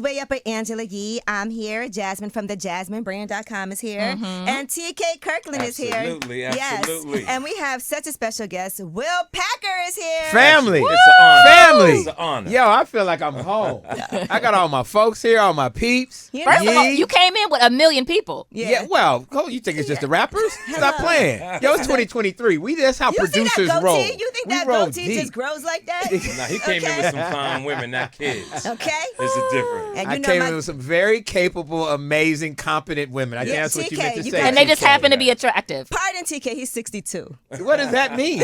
Way Up with Angela Yee. I'm here. Jasmine from the JasmineBrand.com is here. And TK Kirkland is here. Absolutely. Yes. And we have such a special guest. Will Packer is here. Family. It's an honor. Family. It's an honor. Yo, I feel like I'm home. I got all my folks here, all my peeps. You First know- of all, you came in with 1 million people. Yeah, well, you think it's just the rappers? Stop playing. Yo, it's 2023. That's how You producers see that roll. goatee? You think We that roll goatee deep. just grows like that? Now, he came in with some fine women, not kids. Okay. It's a difference. And I you know came my- in with some very capable, amazing, competent women. I think Yeah, that's what you TK, meant to you say. got- And they just TK. happen to be attractive. Pardon TK, he's 62. What does that mean?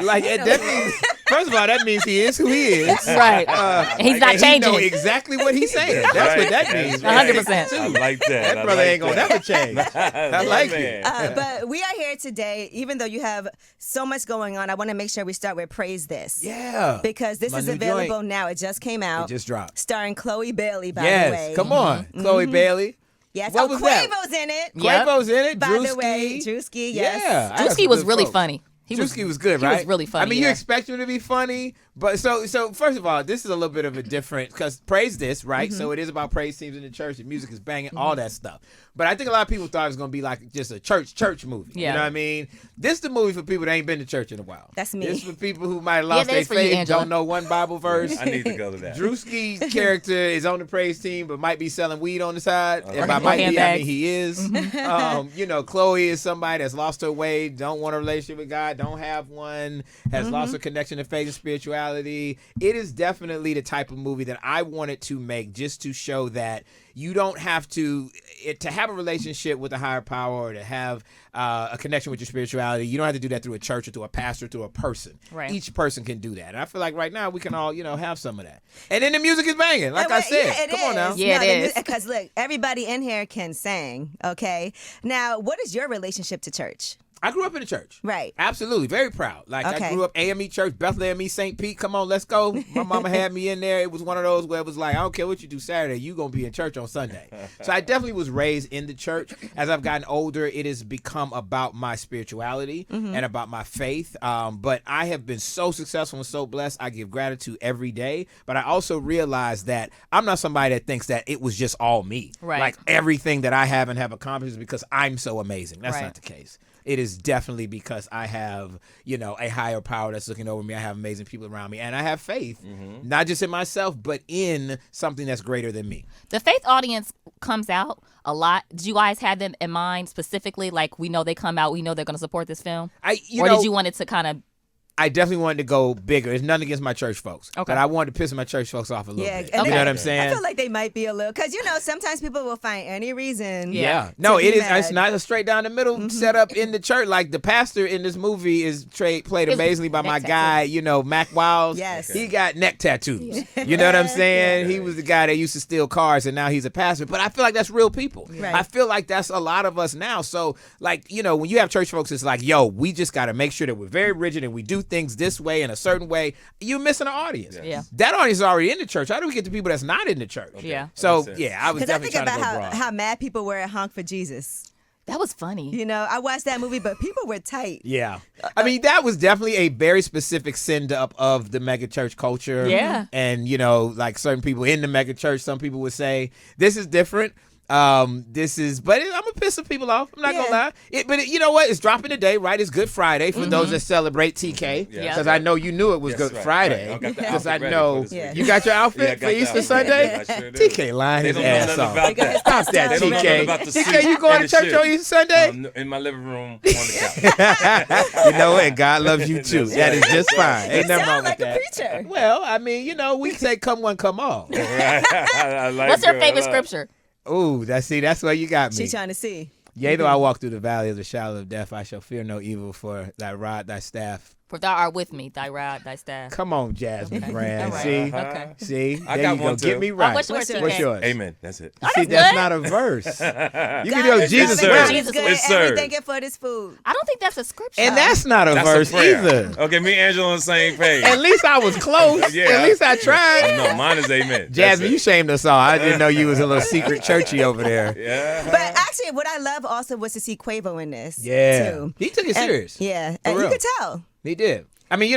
Like, that means, first of all, that means he is who he is. Right. And he's not And changing. He know exactly what he's saying. That's what that means. 100%. I like that. That brother ain't gonna never change. I like it. But we are here today, even though you have so much going on, I want to make sure we start with Praise This. Yeah. Because this My is new available joint. now. It just came out. It just dropped. Starring Chloe Bailey, by the Yes, way. come on, Chloe Bailey. Yes. What Oh, was that? Quavo's in it. Yep. Quavo's in it. By Drewski. the way, Drewski, yes. Yeah, I got Drewski some was good really folks. funny. Drewski was good, he right? was really funny, I mean, you yeah. expect him to be funny, but so first of all, this is a little bit of a different because Praise This, right? So it is about praise teams in the church. The music is banging, all that stuff. But I think a lot of people thought it was going to be like just a church movie. Yeah. You know what I mean? This is the movie for people that ain't been to church in a while. That's me. This is for people who might have lost that their is for you, faith, Angela. don't know one Bible verse. I need to go to that. Drewski's character is on the praise team, but might be selling weed on the side. And by Or might be, I handbags. mean he is. You know, Chloe is somebody that's lost her way, don't want a relationship with God, don't have one, has lost her connection to faith and spirituality. It is definitely the type of movie that I wanted to make just to show that you don't have to have a relationship with a higher power or to have a connection with your spirituality. You don't have to do that through a church or through a pastor, through a person. Right. Each person can do that. And I feel like right now we can all, have some of that. And then the music is banging, like I said. Yeah, it Come on now. is. Yeah, it is. Because look, everybody in here can sing, okay? Now, what is your relationship to church? I grew up in the church. Right. Absolutely. Very proud. Like, Okay. I grew up AME Church, Bethlehem East St. Pete. Come on, let's go. My mama had me in there. It was one of those where it was like, I don't care what you do Saturday, you going to be in church on Sunday. So I definitely was raised in the church. As I've gotten older, it has become about my spirituality and about my faith. But I have been so successful and so blessed. I give gratitude every day. But I also realize that I'm not somebody that thinks that it was just all me. Right. Like everything that I have and have accomplished is because I'm so amazing. That's Right. not the case. It is definitely because I have, a higher power that's looking over me. I have amazing people around me. And I have faith, not just in myself, but in something that's greater than me. The faith audience comes out a lot. Did you guys have them in mind specifically? Like, we know they come out, we know they're going to support this film? Did you want it to kind of... I definitely wanted to go bigger. It's nothing against my church folks. Okay. But I wanted to piss my church folks off a little bit. and You know what I'm saying? I feel like they might be a little, because, sometimes people will find any reason. Yeah. No, to be it is. mad. It's not a straight down the middle setup in the church. Like the pastor in this movie is played His amazingly by my neck guy, Mac Wiles. Yes. He got neck tattoos. You know what I'm saying? He was the guy that used to steal cars and now he's a pastor. But I feel like that's real people. Right. I feel like that's a lot of us now. So like, when you have church folks, it's like, yo, we just got to make sure that we're very rigid and we do things this way in a certain way. You're missing an audience. Yeah. That audience is already in the church. How do we get to people that's not in the church? Okay. Yeah. So Makes sense. yeah, I was Because I definitely think trying to about go broad. how mad people were at Honk for Jesus. That was funny. I watched that movie, but people were tight. Yeah. I mean, that was definitely a very specific send up of the mega church culture. Yeah. And, like certain people in the mega church, some people would say, this is different. But I'm gonna piss some people off. I'm not gonna lie. But you know what? It's dropping today, right? It's Good Friday for those that celebrate TK. Yeah. Because I know you knew it was Yes, Good right, Friday. right. I got the Because I outfit ready know for this week. you got your outfit Yeah, I got for the Easter outfit Sunday. ready. I sure do. TK lying They his don't know ass nothing off. about that. Stop that, They don't know nothing TK. about the TK, suit you going to and the church shit. on Easter Sunday? In my living room on the couch. You know what? God loves you too. That's That is right. just fine. Ain't You nothing wrong sound with like a that. preacher. Well, I mean, we say come one, come all. I like What's your it. favorite I love it. scripture? Ooh, that's where you got me. She trying to see. Yea, though I walk through the valley of the shadow of death, I shall fear no evil, for thy rod, thy staff. For thou art with me, thy rod, thy staff. Come on, Jasmine Brand. All right. See? Okay. See? I there got you go. one, Get too. me right. What's yours, TK? What's yours? Amen. That's it. See, that's that's good. not a verse. You God can do is Jesus good, Yes, God sir. is Jesus good, Yes, sir. everything for his food. I don't think that's a scripture. And that's not a That's verse a prayer. either. Okay, me and Angela on the same page. At least I was close. Yeah. At least I tried. No, mine is amen. That's Jasmine, it. you shamed us all. I didn't know you was a little secret churchy over there. Yeah. But actually, what I love also was to see Quavo in this. Yeah. Too. He took it And- serious. Yeah. For And you real. could tell. He did. I mean,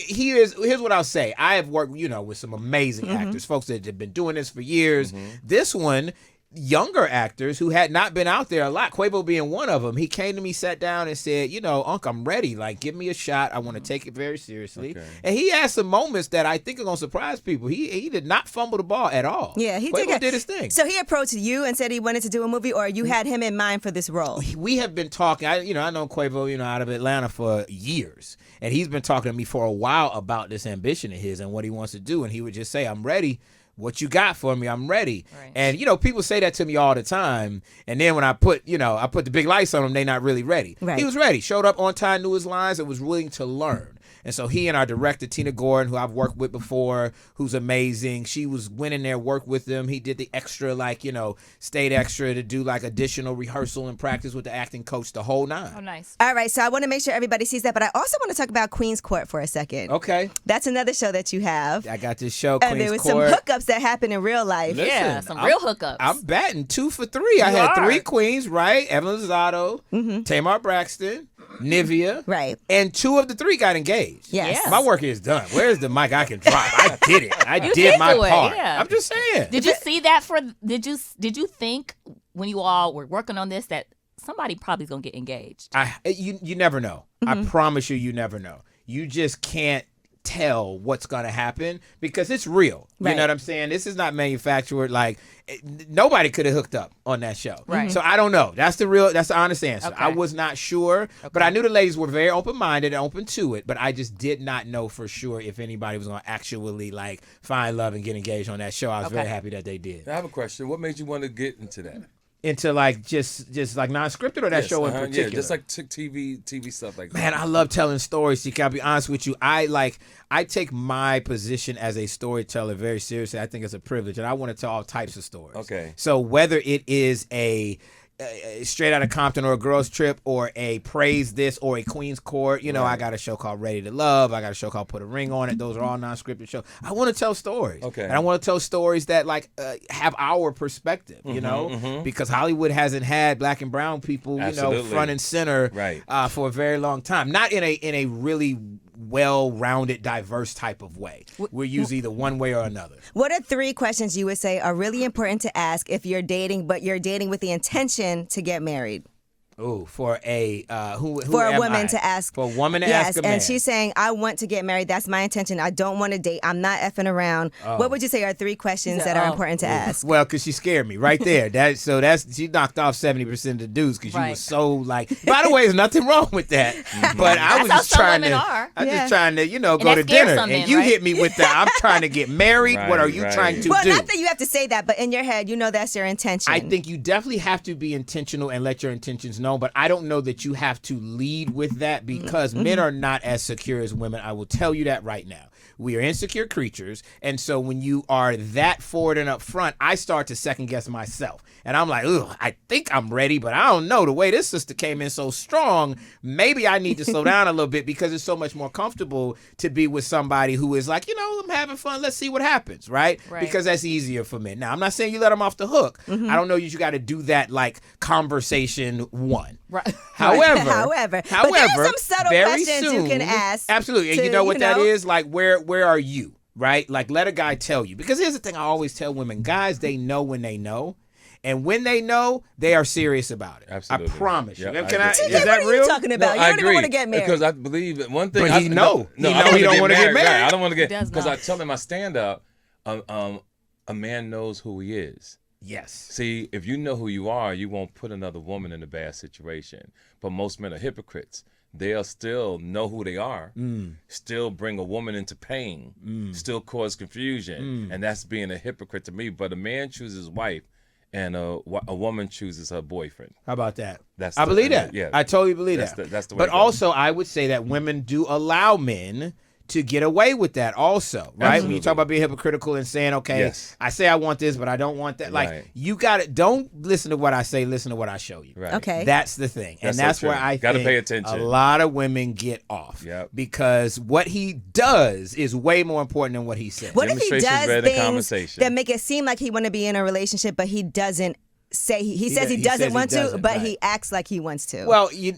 here's what I'll say. I have worked, with some amazing actors, folks that have been doing this for years. This one, younger actors who had not been out there a lot, Quavo being one of them, he came to me, sat down and said, Unc, I'm ready. Like, give me a shot. I want to take it very seriously. Okay. And he had some moments that I think are going to surprise people. He did not fumble the ball at all. Yeah, Quavo did his thing. So he approached you and said he wanted to do a movie, or you had him in mind for this role? We have been talking. I know Quavo, out of Atlanta for years. And he's been talking to me for a while about this ambition of his and what he wants to do. And he would just say, I'm ready. What you got for me? I'm ready. Right. And, people say that to me all the time. And then when I put the big lights on him, they not really ready. Right. He was ready. Showed up on time, knew his lines, and was willing to learn. And so he and our director, Tina Gordon, who I've worked with before, who's amazing, she went in there, worked with him. He did the extra, stayed extra to do, additional rehearsal and practice with the acting coach, the whole nine. Oh, nice. All right, so I want to make sure everybody sees that, but I also want to talk about Queen's Court for a second. Okay. That's another show that you have. I got this show, Queen's Court. And there was some hookups that happened in real life. Listen, some real hookups. I'm batting 2 for 3. I had 3 queens, right? Evelyn Lozado, Tamar Braxton, Nivea. Right. And 2 of the 3 got engaged. Yes. My work is done. Where's the mic I can drop? I did it. I did my part. Yeah. I'm just saying. Did you see that did you think when you all were working on this that somebody probably is going to get engaged? You never know. I promise you never know. You just can't tell what's going to happen because it's real. You know what I'm saying? This is not manufactured. Nobody could have hooked up on that show. Right. So I don't know. That's the honest answer. Okay. I was not sure, but I knew the ladies were very open-minded and open to it, but I just did not know for sure if anybody was going to actually find love and get engaged on that show. I was very happy that they did. I have a question. What made you want to get into that? Into just non-scripted or that show in particular? Yeah, just TV stuff like that. Man, I love telling stories. See, can I be honest with you? I take my position as a storyteller very seriously. I think it's a privilege, and I want to tell all types of stories. Okay. So whether it is a Straight Outta Compton or a Girls Trip or a Praise This or a Queen's Court, I got a show called Ready to Love. I got a show called Put a Ring on It. Those are all non-scripted shows. I want to tell stories. Okay. And I want to tell stories that have our perspective, because Hollywood hasn't had black and brown people, front and center for a very long time. Not in a really well-rounded, diverse type of way. We're usually either one way or another. What are 3 questions you would say are really important to ask if you're dating, but you're dating with the intention to get married? Oh, for a woman to ask. For a woman to ask a man. And she's saying, I want to get married. That's my intention. I don't want to date. I'm not effing around. Oh. What would you say are 3 questions that are important to ask? Well, because she scared me right there. She knocked off 70% of the dudes because she was so by the way, there's nothing wrong with that. But I was just trying to, go to dinner. And you hit me with that. I'm trying to get married. What are you trying to do? Well, not that you have to say that, but in your head, that's your intention. I think you definitely have to be intentional and let your intentions know. But I don't know that you have to lead with that because men are not as secure as women. I will tell you that right now. We are insecure creatures. And so when you are that forward and up front, I start to second guess myself. And I'm like, ugh, I think I'm ready, but I don't know. The way this sister came in so strong, maybe I need to slow down a little bit because it's so much more comfortable to be with somebody who is like, I'm having fun. Let's see what happens, right? Because that's easier for men. Now, I'm not saying you let them off the hook. I don't know you got to do that conversation 1. Right. However, but there are some subtle questions soon, you can ask. Absolutely. And you know what that is? Where are you? Right? Let a guy tell you. Because here's the thing I always tell women. Guys, they know when they know. And when they know, they are serious about it. Absolutely. I promise you. Yep, is that what are real? You talking about? No, you don't even want to get married. Because I believe one thing. But he don't want to get married. I don't want to get because I tell him I stand up. A man knows who he is. Yes. See, if you know who you are, you won't put another woman in a bad situation. But most men are hypocrites. They'll still know who they are, still bring a woman into pain, still cause confusion. And that's being a hypocrite to me. But a man chooses his wife and a woman chooses her boyfriend. How about that? I believe that. Yeah, I totally believe that. That's the way. But also, I would say that women do allow men to get away with that also, right? Absolutely. When you talk about being hypocritical and saying, okay, yes, I say I want this, but I don't want that. You got to, don't listen to what I say, listen to what I show you. Right. Okay. That's the thing. That's and that's so where I gotta think pay attention. A lot of women get off. Yep. Because what he does is way more important than what he says. What if he does Demonstration's better than things conversation. that make it seem like he want to be in a relationship, but he doesn't say he says he doesn't want to, but he acts like he wants to. Well, you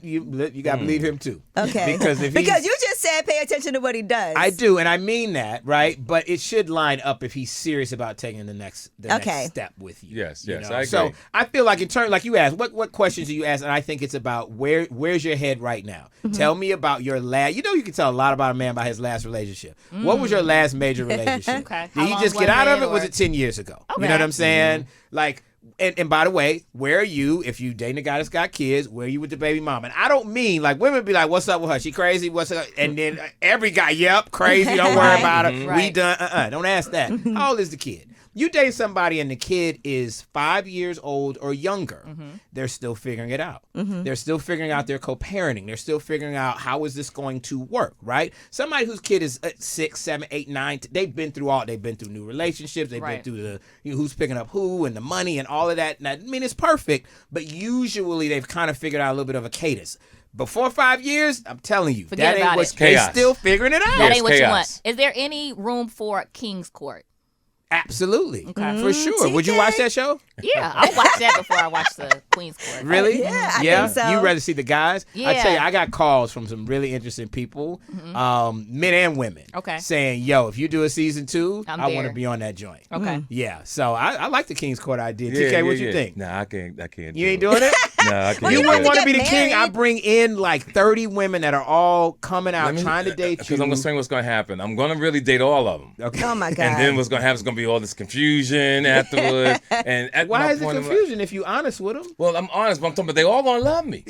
got to believe him too. Okay. Because you just said pay attention to what he does. I do, and I mean that, right? But it should line up if he's serious about taking the next step with you. Yes, you I know? agree. So I feel like in turn, like you asked, what questions do you ask? And I think it's about where's your head right now. Tell me about your last. You can tell a lot about a man by his last relationship. What was your last major relationship? Okay. Did he just get out of it? Was it 10 years ago? Okay. You know what I'm saying? Like. And by the way, where are you if you dating a guy that's got kids? Where are you with the baby mama? And I don't mean like women be like, "What's up with her? She crazy? What's up?" And then every guy, "Yep, crazy. Don't worry about her. We done." Don't ask that. How old is the kid? You date somebody and the kid is 5 years old or younger. They're still figuring it out. They're still figuring out their co-parenting. They're still figuring out how is this going to work, right? Somebody whose kid is 6, 7, 8, 9, they've been through new relationships. They've been through the who's picking up who and the money and all of that. And I mean, it's perfect, but usually they've kind of figured out a little bit of a cadence. Before 5 years, I'm telling you, Forget that ain't about what it. they're still figuring it out. That ain't what you chaos. want. Is there any room for King's Court? Absolutely. Okay. For sure. Would you watch that show? Yeah, I'll watch that before I watch the Queen's Court. Really? I think so. You rather see the guys? Yeah. I tell you, I got calls from some really interesting people, men and women, saying, "Yo, if you do a season 2, I want to be on that joint." Okay. Yeah. So I like the King's Court idea. TK, what you think? Nah, I can't. You ain't doing it? No, I can't. You do wouldn't it. want to be the get king. I married. bring in like 30 women that are all coming out trying to date you. Because I'm going to say what's going to happen. I'm going to really date all of them. Okay. Oh my God. And then what's going to happen is going to be all this confusion afterwards. And at Why my is it point, confusion if you honest with them? Well, I'm honest, but I'm talking about they all going to love me.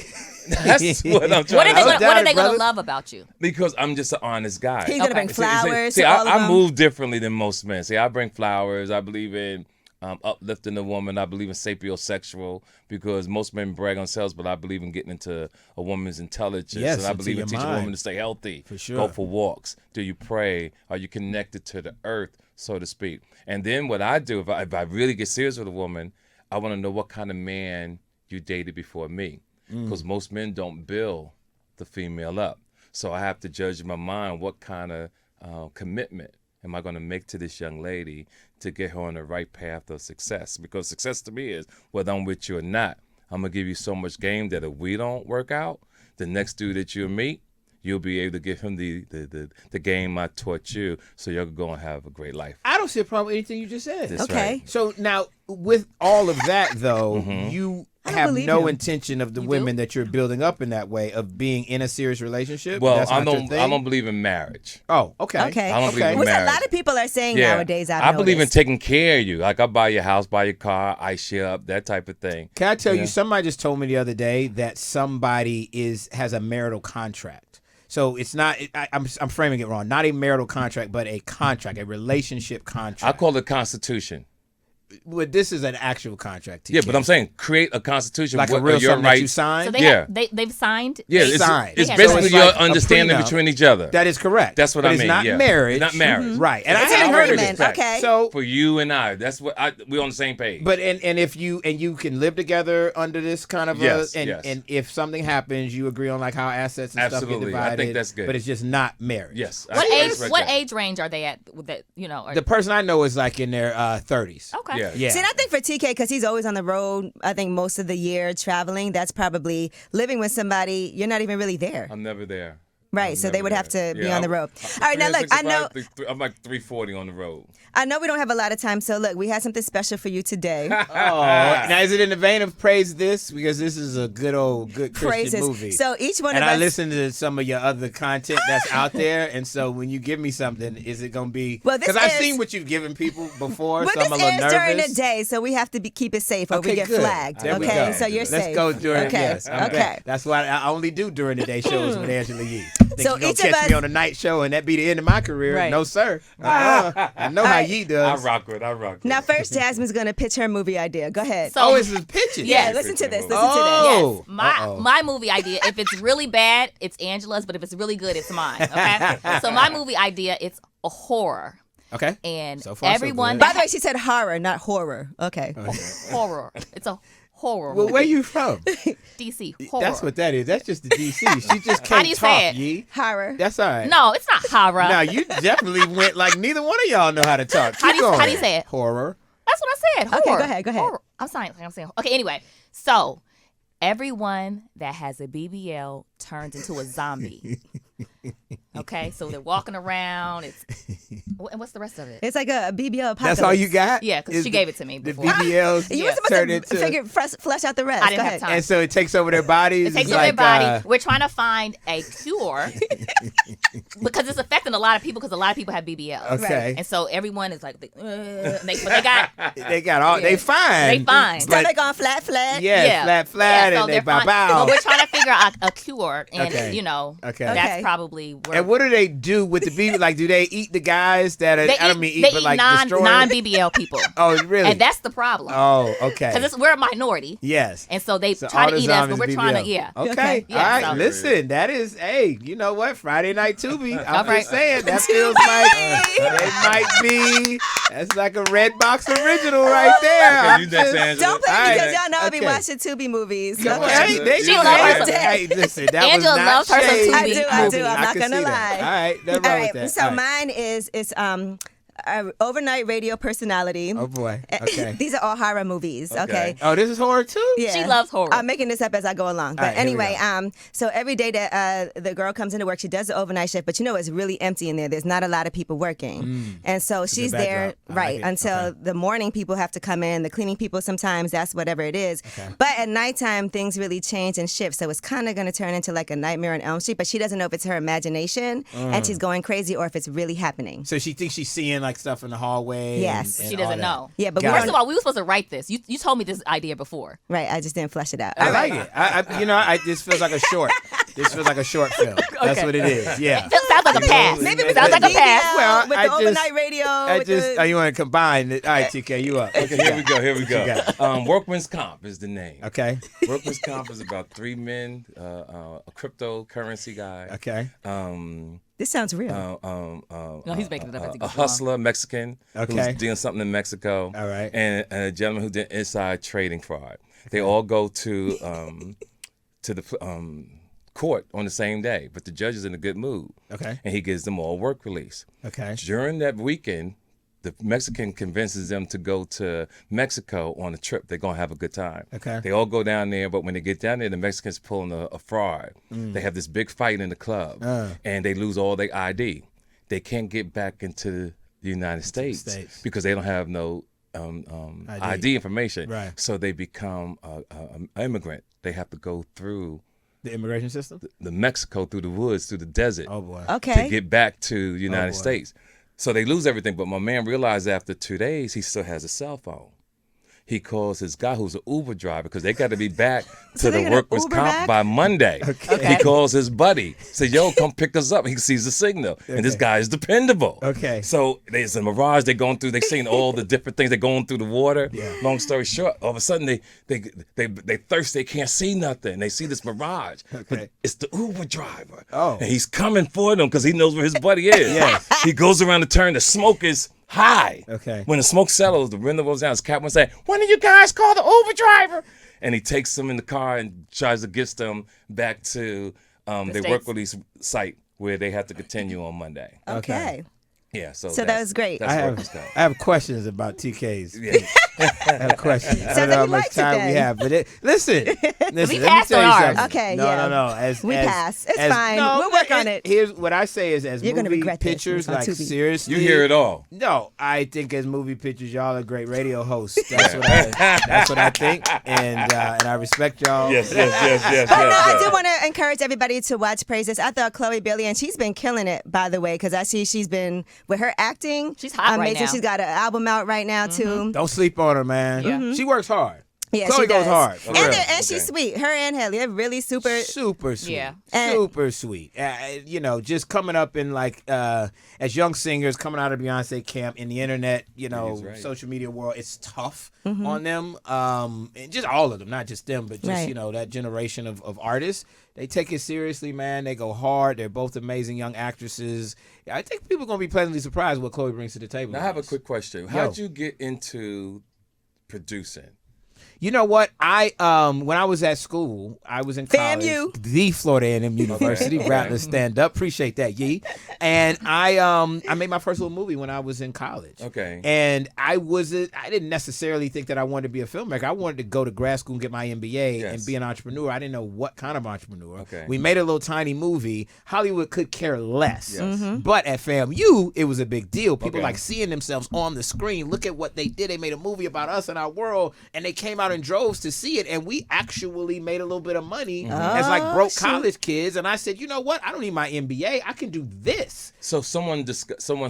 That's what I'm trying What are to they, say. what are they going brother. to love about you? Because I'm just an honest guy. He's gonna bring flowers. See, to all of I them. move differently than most men. See, I bring flowers. I believe in uplifting the woman. I believe in sapiosexual because most men brag on themselves, but I believe in getting into a woman's intelligence. Yes, and I into believe in your teaching a mind. woman to stay healthy. For sure. Go for walks. Do you pray? Are you connected to the earth, so to speak? And then what I do, if I really get serious with a woman, I want to know what kind of man you dated before me. Because most men don't build the female up. So I have to judge in my mind what kind of commitment am I going to make to this young lady to get her on the right path of success? Because success to me is whether I'm with you or not, I'm going to give you so much game that if we don't work out, the next dude that you'll meet, you'll be able to give him the game I taught you so you'll go and have a great life. I don't see a problem with anything you just said. That's Okay. right. So now, with all of that, though, you have believe no him. intention of the You women do? that you're building up in that way of being in a serious relationship. Well, That's I not your don't thing? believe in marriage. Oh, okay. Okay. I don't believe in Which a marriage. lot of people are saying nowadays. I believe in taking care of you. Like I buy your house, buy your car, ice you up, that type of thing. Can I tell you? Somebody just told me the other day that somebody has a marital contract. So it's not. I'm framing it wrong. Not a marital contract, but a contract, a relationship contract. I call it Constitution. Well, this is an actual contract. Yeah, TK. but I'm saying create a Constitution. like a what real are your something that you rights. signed. So they Yeah. they've signed. Yeah, They signed. it's They have basically So it's your like a understanding prenup. between each other. That is correct. That's what but I it's mean. not yeah. marriage. Not marriage. Right. And It's I an hadn't heard of agreement. this. Okay. So, For you and I, that's what we're on the same page. but and if you can live together under this kind of Yes, and yes. and if something happens, you agree on like how assets and stuff get Absolutely. I divided. think that's good. But it's just not marriage. yes. What I age? respect What that. age range are they at? With that, you know. The person I know is like in their 30s. Okay. Yeah. Yeah. See, and I think for TK, because he's always on the road, I think most of the year traveling, that's probably living with somebody, you're not even really there. I'm never there. Right, I'm so they never would have there. to be Yeah, on the I'm- road. All right, now look, I know 365, I'm like 340 on the road. we don't have a lot of time, so look, we have something special for you today. Oh, now is it in the vein of praise this? Because this is a good Christian Praises. movie. So each one and of I us. listen to some of your other content that's out there, and so when you give me something, is it gonna be? Well, this because I've is- seen what you've given people before, But so I'm a this little airs during nervous. the day, so we have to keep it safe, or Okay, we get good. flagged. There we Okay, go. so you're Let's safe. go during. Okay, Yes, I'm okay. glad. That's why I only do during the day shows with Angela Yee. Think So you gonna each of catch us- me on a night show and that be the end of my career? Right. No, sir. I know how right. Yee I does. rock with. Now, first, Jasmine's going to pitch her movie idea. Go ahead. So Oh, it's his pitches. yeah, Yeah, listen to this. picture Listen to this. Oh. Yes. My movie idea, if it's really bad, it's Angela's, but if it's really good, it's mine. Okay. So my movie idea, it's a horror. Okay. And So far, so everyone good. By the way, she said horror, not horror. Okay. horror. It's a horror. Well, movie. where you from? DC horror. That's what that is. That's just the DC. She just How can't do you talk, say it? Yee. Horror. That's all right. No, it's not horror. Now you definitely went like neither one of y'all know how to talk. How do you Keep say going. it? Horror. That's that's what I said. Okay, Horror. go ahead. Horror. I'm saying. Okay, anyway. So everyone that has a BBL turns into a zombie. Okay, so they're walking around. And what's the rest of it? It's like a BBL apocalypse. That's all you got? Yeah, because she gave it to me The before. BBLs You were turn supposed to figure flesh out the rest. I didn't Go have ahead. time. And so it takes over their bodies. It takes It's over their like, body. We're trying to find a cure because it's affecting a lot of people because a lot of people have BBL. Okay. And so everyone is like, but they got They got all. They fine. They fine. Stomach on flat. Yeah, flat, so and they they're bow fine. bow. But we're trying to figure out a cure, and Okay. that's Okay. probably where. And what do they do with the BBL? Like, do they eat the guys that are? they I don't mean eat, eat, they but eat like destroy. non BBL people, Oh, really? and that's the problem. Oh, okay. Because we're a minority, Yes. and so they So try all to the eat us, zombies but we're trying to, BBL. yeah. Okay. Yeah, All right. so- Listen, that is, hey, you know what? Friday Night Tubi. I'm All right. just saying that feels like it might be. That's like a Red Box original right there. Okay, I'm you next, just- Angela. Don't play All because right. y'all know I be Okay. watching Tubi movies. Come on, Okay. they She do loves that. her some- Hey, listen, that Angela was not loves her some shade. Tubi I do. movies. I'm not can gonna see that. lie. All right, nothing All wrong right. with that. So All right. mine is overnight radio personality. Oh boy. Okay. These are all horror movies. Okay. Oh, this is horror too? Yeah. She loves horror. I'm making this up as I go along. But All right, here we anyway, so every day that the girl comes into work, she does the overnight shift, but it's really empty in there. There's not a lot of people working. And so she's there, backdrop. I right, like it. until Okay. the morning people have to come in, the cleaning people sometimes, that's whatever it is. Okay. But at nighttime, things really change and shift. So it's kind of going to turn into like a Nightmare on Elm Street, but she doesn't know if it's her imagination and she's going crazy or if it's really happening. So she thinks she's seeing like stuff in the hallway. Yes. and She all doesn't that. know. Yeah, but Got we First don't, of all, we were supposed to write this. You told me this idea before. right, I just didn't flesh it out. I All right. like it. This feels like a short. This feels like a short film. That's Okay. what it is. Yeah. It sounds like a pass. Maybe It with sounds the like a pass. BBL, Well, with I the just- overnight radio. I with just, the, you want to combine it. All right, TK, you up. Okay, here we go. Here we you got? go. Workman's Comp is the name. Okay. Workman's Comp is about three men, a cryptocurrency guy. Okay. This sounds real. No, he's making it up as he A goes along. hustler, Mexican, Okay. who's doing something in Mexico. All right. And a gentleman who did inside trading fraud. They all go to the court on the same day, but the judge is in a good mood. Okay. And he gives them all work release. Okay. During that weekend, the Mexican convinces them to go to Mexico on a trip. They're going to have a good time. Okay. They all go down there, but when they get down there, the Mexicans pulling a fraud. They have this big fight in the club, and they lose all their ID. They can't get back into the United States because they don't have no ID information. Right. So they become an immigrant. They have to go through The immigration system? the Mexico, through the woods, through the desert Oh, boy. Okay. to get back to the United boy. States. So they lose everything. But my man realized after 2 days, he still has a cell phone. He calls his guy who's an Uber driver because they got to be back So to they're the gonna workman's Uber comp back? by Monday. Okay. He calls his buddy, says, yo, come pick us up. He sees the signal. And this Okay. guy is dependable. Okay. So there's a mirage. They're going through, they're seeing all the different things. They're going through the water. Yeah. Long story short, all of a sudden they thirst. They can't see nothing. They see this mirage. Okay. But it's the Uber driver. Oh. And he's coming for them because he knows where his buddy is. Yes. He goes around the turn. The smoke is high. Okay. When the smoke settles, the window goes down. His captain say, "When did you guys call the Uber driver?" And he takes them in the car and tries to get them back to their States. work release site where they have to continue on Monday. okay. Yeah, so So that that's- was great. That's I workman's comp. have questions about TK's. Yeah. I have questions. I don't like know how you much liked it time we then. have, but listen, let me passed tell on you ours. something. Okay, no, yeah. no. As We pass. It's as- fine. No, We'll work on it. Here's what I say is, as You're gonna movie regret this. pictures, It's on like Tubi. seriously, You hear it all. No, I think as movie pictures, y'all are great radio hosts. That's what I think, and I respect y'all. Yes. I do want to encourage everybody to watch Praises. I thought Chloe Bailey, and she's been killing it, by the way, because I see she's been with her acting. She's hot right amazing. now. She's got an album out right now too. Don't sleep on her, man. Yeah. She works hard. Yeah, Chloe she goes does. hard. for And, real. and she's sweet. Her and Haley, they're really super. Super sweet. Yeah. And- Super sweet. Just coming up in like as young singers coming out of Beyonce camp in the internet, He's right. social media world, it's tough on them. And just all of them, not just them, but just, Right. that generation of artists. They take it seriously, man. They go hard. They're both amazing young actresses. I think people are going to be pleasantly surprised what Chloe brings to the table. Now I have a quick question. How'd you get into producing? You know what? I when I was at school, I was in college, FAMU. the Florida A&M University, Rattlers stand up. Appreciate that, Yee. And I made my first little movie when I was in college. Okay. And I didn't necessarily think that I wanted to be a filmmaker. I wanted to go to grad school and get my MBA and be an entrepreneur. I didn't know what kind of entrepreneur. Okay. We made a little tiny movie. Hollywood could care less. Yes. But at FAMU, it was a big deal. People Okay. like seeing themselves on the screen. Look at what they did. They made a movie about us and our world, and they came out in droves to see it. And we actually made a little bit of money as like broke college kids. And I said, you know what? I don't need my MBA. I can do this. So someone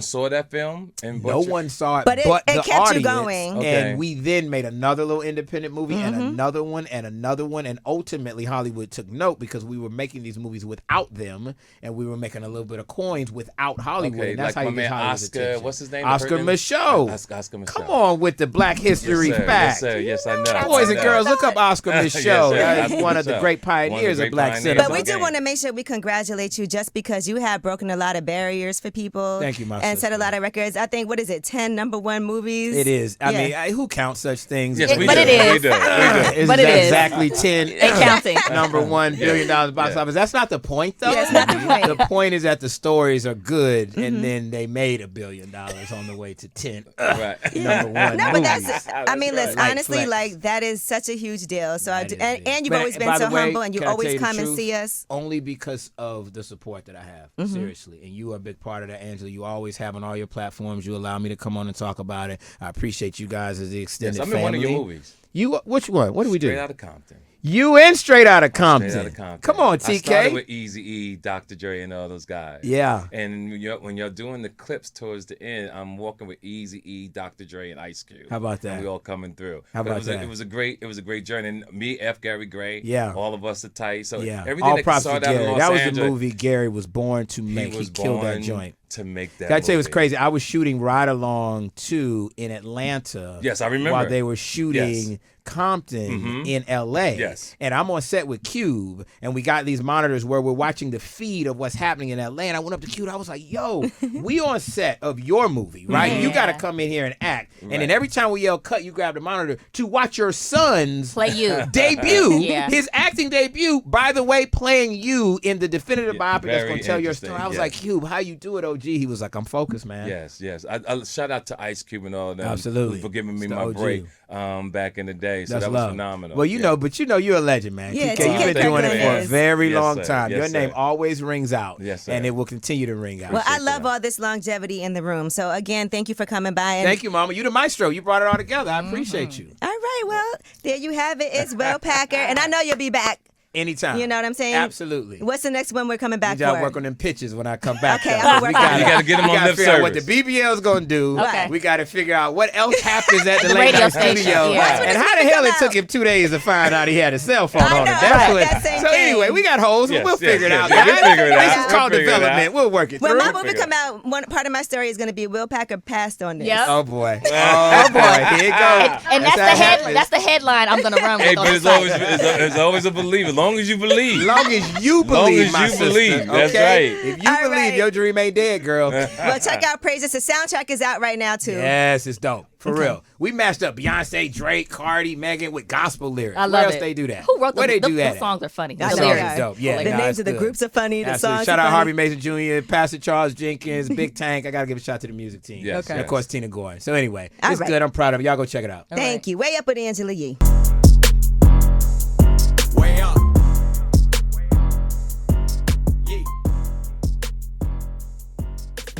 saw that film and No one saw it, But it the kept audience. you going. Okay. And we then made another little independent movie and another one and another one. And ultimately, Hollywood took note because we were making these movies without them, and we were making a little bit of coins without Hollywood. Okay, And that's like how my you get man Hollywood's Oscar, attention. what's his name? Oscar The Michaud. Oscar Michaud. Come on with the Black History Yes, sir. facts. Yes, sir. Yes, I know. Boys I and know. girls, look up Oscar Yes, Michaud. sir. That's That's one of what's the up. great One of the pioneers of great black pioneers. cinema. But we do Okay. want to make sure we congratulate you just because you have broken a lot of barriers for people. Thank you, my And set a sister. lot of records. I think, what is it, 10 #1 movies? It is. I Yeah. mean, who counts such things? Yes, we But do. it is. We do. We do. It's But it is. exactly 10 And counting. number $1 billion box office. That's not the point, though. Yeah, it's not the point. The point is that the stories are good, and then they made $1 billion on the way to 10 Right. number one No, but movies. that's, I mean, listen, Like honestly, flex. like, that is such a huge deal. So, That is big. and you've But, always been by so the way, humble, and you can I tell always you the come and truth? see us. Only because of the support that I have, seriously. And you are a big part of that, Angela. You always have on all your platforms. You allow me to come on and talk about it. I appreciate you guys as the extended Yes, I'm family. in one of your movies. You, which one? What do we do? Straight out of Compton. You in Straight Outta Compton. Straight out of Compton. Come on, I started TK. with Eazy-E, Dr. Dre, and all those guys. Yeah. And when you're doing the clips towards the end, I'm walking with Eazy-E, Dr. Dre, and Ice Cube. How about that? And we all coming through. How But about that? It was a great journey. And me, F. Gary Gray. Yeah. All of us are tight. So Yeah. everything All that props to started out in Gary. Los That was the Angeles, movie Gary was born to make. He was killed that born joint. to make that. Can I tell you what's movie. crazy? I was shooting Ride Along 2 in Atlanta. Yes, I remember. While they were shooting Compton in LA. Yes. And I'm on set with Cube, and we got these monitors where we're watching the feed of what's happening in LA. And I went up to Cube, I was like, yo, we on set of your movie, right? You got to come in here and act. And then Right. every time we yell cut, you grab the monitor to watch your son's Play you. debut, Yeah. his acting debut, by the way, playing you in the definitive biopic that's very going to tell your interesting, story. I was yes. like, Cube, how you do it, OG? He was like, I'm focused, man. Yes. I shout out to Ice Cube and all of them. Absolutely. For giving me It's the my OG. break back in the day. So That's that was love. phenomenal. Well, you know, you're a legend, man. Yeah, TK, you've been TK doing it for a is. very Yes, long sir. time. Yes, Your name sir. always rings out. Yes, sir. And it will continue to ring out. Well, I Appreciate love that. all this longevity in the room. So, again, thank you for coming by. And Thank you, Mama. You the maestro. You brought it all together. I appreciate you. all right, well, there you have it. It's Will Packer. And I know you'll be back. Anytime. You know what I'm saying? Absolutely. What's the next one we're coming back You gotta for? work on them pitches when I come back. Okay, though. I'm gonna work on it. You gotta get 'em we on gotta lip figure out what the service. BBL's gonna do. Okay. We gotta figure out what else happens at the The late radio night station, studio. yeah. That's when And it's how the gonna hell come it took out. him 2 days to find out he had a cell phone I on know, it. That's right, what. that same So anyway, thing. we got holes. Yes, We'll yes, figure it yes, out. yes. We'll guys. figure it This out. is called We'll figure it development. out. We'll work it When through. my movie figure it come out, one part of my story is going to be Will Packer passed on this. Yep. Oh boy. Oh boy. Here you go. And that's the headline I'm gonna run with Hey, on but the it's site. always it's always a belief. As long as you believe. Long as you Long believe, as my you sister, believe. That's okay? right. If you All believe, right. your dream ain't dead, girl. Well, check out Praises. The soundtrack is out right now, too. Yes, it's dope. For real. We matched up Beyonce, Drake, Cardi, Megan with gospel lyrics. I love Where else it. they do that? Who wrote Where they do the that? at? songs are funny. That The songs lyrics. are dope. Yeah, the nah, names it's of the good. groups are funny. The Absolutely. songs Shout are out funny. Harvey Mason Jr., Pastor Charles Jenkins, Big Tank. I got to give a shout to the music team. Yes, Okay. And of course, Tina Goy. So anyway, All it's right. good. I'm proud of it. Y'all go check it out. Thank you. Way up with Angela Yee.